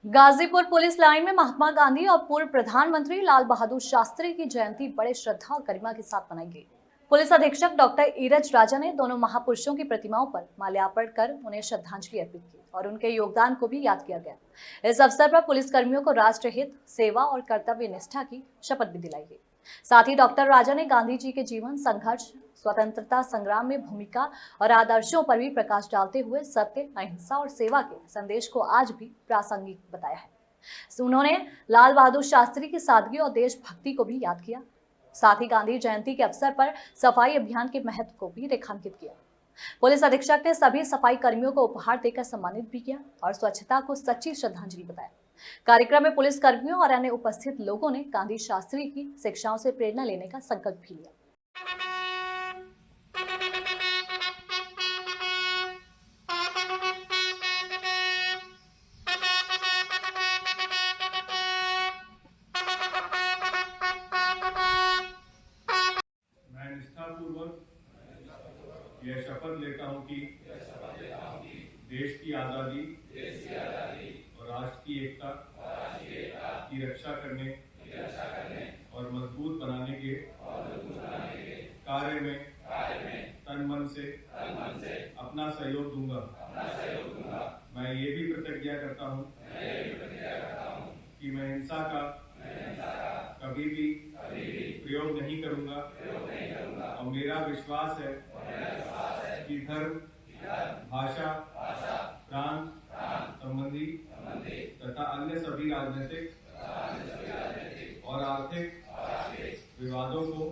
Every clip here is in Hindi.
गाजीपुर पुलिस लाइन में महात्मा गांधी और पूर्व प्रधानमंत्री लाल बहादुर शास्त्री की जयंती बड़े श्रद्धा और गरिमा के साथ मनाई गई। पुलिस अधीक्षक डॉक्टर ईरज राजा ने दोनों महापुरुषों की प्रतिमाओं पर माल्यार्पण कर उन्हें श्रद्धांजलि अर्पित की और उनके योगदान को भी याद किया गया। इस अवसर पर पुलिस कर्मियों को राष्ट्र हित, सेवा और कर्तव्य निष्ठा की शपथ भी दिलाई गई। साथ ही डॉक्टर राजा ने गांधी जी के जीवन, संघर्ष, स्वतंत्रता संग्राम में भूमिका और आदर्शों पर भी प्रकाश डालते हुए सत्य, अहिंसा और सेवा के संदेश को आज भी प्रासंगिक बताया है। उन्होंने लाल बहादुर शास्त्री की सादगी और देशभक्ति को भी याद किया। साथ ही गांधी जयंती के अवसर पर सफाई अभियान के महत्व को भी रेखांकित किया। पुलिस अधीक्षक ने सभी सफाई कर्मियों को उपहार देकर सम्मानित भी किया और स्वच्छता को सच्ची श्रद्धांजलि बताया। कार्यक्रम में पुलिस कर्मियों और अन्य उपस्थित लोगों ने गांधी शास्त्री की शिक्षाओं से प्रेरणा लेने का संकल्प भी लिया। मैं निष्ठापूर्वक यह शपथ लेता हूं कि देश की आजादी और राष्ट्र की एकता की रक्षा करने और मजबूत बनाने के कार्य में तन मन से अपना सहयोग दूंगा। मैं ये भी प्रतिज्ञा करता हूं कि मैं हिंसा का कभी भी प्रयोग नहीं करूंगा और मेरा विश्वास है कि धर्म, भाषा, प्रांत संबंधी तथा अन्य सभी राजनीतिक और आर्थिक विवादों को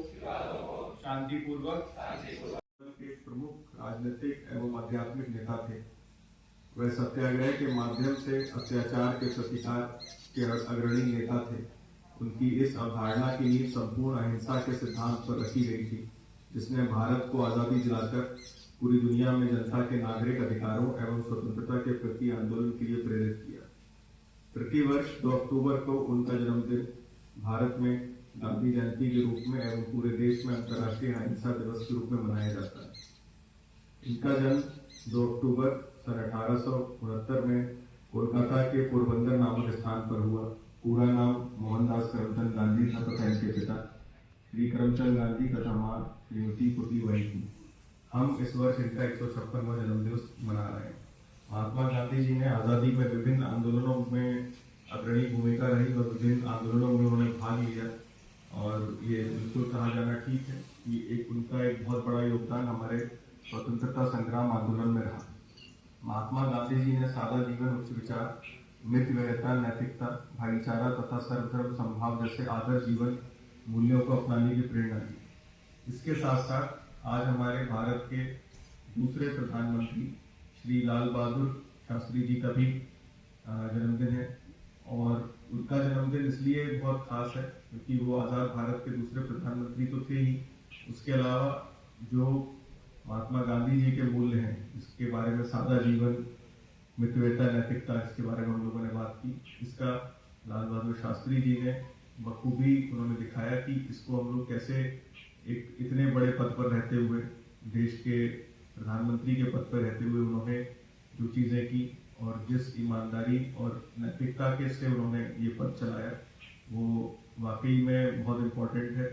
शांतिपूर्वक एक प्रमुख राजनीतिक एवं आध्यात्मिक नेता थे। वह सत्याग्रह के माध्यम से अत्याचार के प्रतिकार के अग्रणी नेता थे। उनकी इस अवधारणा की नींव संपूर्ण अहिंसा के सिद्धांत पर रखी गई थी, जिसने भारत को आजादी दिलाकर पूरी दुनिया में जनता के नागरिक अधिकारों एवं स्वतंत्रता के प्रति आंदोलन के लिए प्रेरित किया। प्रतिवर्ष 2 अक्टूबर को उनका जन्मदिन भारत में गांधी जयंती के रूप में एवं पूरे देश में अंतर्राष्ट्रीय अहिंसा दिवस के रूप में मनाया जाता है। इनका जन्म 2 अक्टूबर सन 1869 में कोलकाता के पोरबंदर नामक स्थान पर हुआ। पूरा नाम मोहनदास करमचंद गांधी था तथा इनके पिता श्री करमचंद गांधी तथा मां श्रीमती पुतलीबाई थी। हम इस वर्ष इनका 156वां जन्मदिवस मना रहे हैं। महात्मा गांधी जी ने आजादी में विभिन्न आंदोलनों में अग्रणी भूमिका रही और विभिन्न आंदोलनों में उन्होंने भाग लिया और ये बिल्कुल कहा जाना ठीक है कि उनका एक बहुत बड़ा योगदान हमारे स्वतंत्रता संग्राम आंदोलन में रहा। महात्मा गांधी जी ने सादा जीवन, उच्च विचार, मित्र वैरता, नैतिकता, भाईचारा तथा सर्वधर्म समभाव जैसे आदर्श जीवन मूल्यों को अपनाने की प्रेरणा दी। इसके साथ साथ आज हमारे भारत के दूसरे प्रधानमंत्री श्री लाल बहादुर शास्त्री जी का भी जन्मदिन है और उनका जन्मदिन इसलिए बहुत खास है क्योंकि वो आज़ाद भारत के दूसरे प्रधानमंत्री तो थे ही, उसके अलावा जो महात्मा गांधी जी के मूल्य हैं, इसके बारे में सादा जीवन, मितव्ययिता, नैतिकता, इसके बारे में हम लोगों ने बात की। इसका लाल बहादुर शास्त्री जी ने बखूबी उन्होंने दिखाया कि इसको हम लोग कैसे एक इतने बड़े पद पर रहते हुए, देश के प्रधानमंत्री के पद पर रहते हुए उन्होंने जो चीज़ें की और जिस ईमानदारी और नैतिकता के से उन्होंने ये पद चलाया, वो वाकई में बहुत इम्पोर्टेंट है।